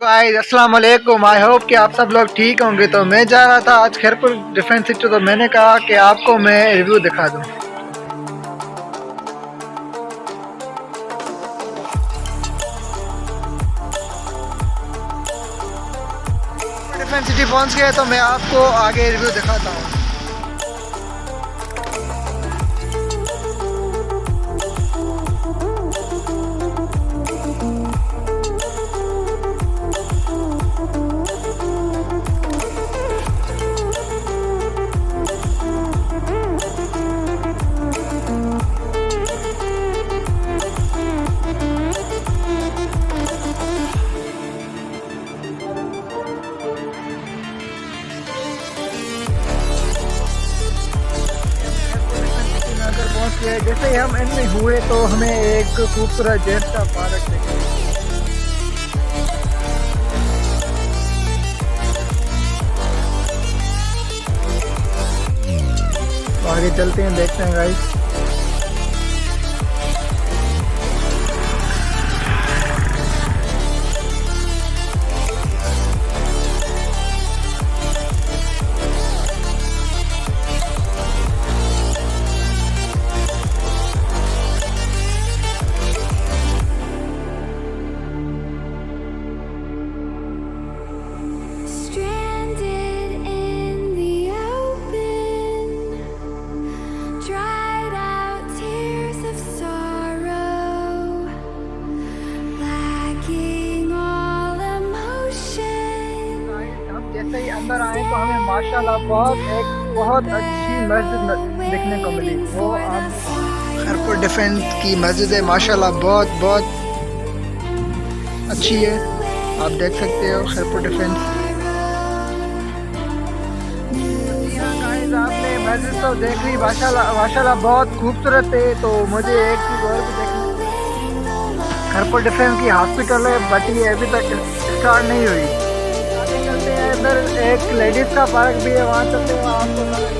Guys अस्सलाम वालेकुम। I hope कि आप सब लोग ठीक होंगे। तो मैं जा रहा था आज खैरपुर डिफेंस सिटी, तो मैंने कहा कि आपको मैं रिव्यू दिखा दूं। डिफेंस सिटी पहुंच गए तो मैं आपको आगे रिव्यू दिखाता हूँ। पहुंच गए। जैसे ही हम एंट्री हुए तो हमें एक खूबसूरत जेंट्स का पार्क देखा। तो आगे चलते हैं, देखते हैं guys. Stranded in the open, dried out tears of sorrow, lacking all emotion. हम जैसे ही अंदर आए तो हमें माशाल्लाह बहुत अच्छी मस्जिद देखने को मिली। वो आप खैरपुर डिफेंस की मस्जिद है, माशाल्लाह बहुत अच्छी है। आप देख सकते हो खैरपुर डिफेंस। आपने मस्जिद तो देख ली, माशाल्लाह बहुत खूबसूरत है। तो मुझे एक चीज़ और भी देखनी, खैरपुर डिफेंस की हॉस्पिटल है बट ये अभी तक स्टार्ट नहीं हुई। आगे चलते हैं, इधर एक लेडीज़ का पार्क भी है, वहाँ चलते हैं आपको।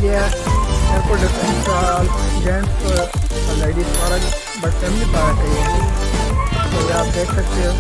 ये एयरपोर्ट डिफेंस का जेंट्स और ladies park but family park है ये। तो आप देख सकते हो।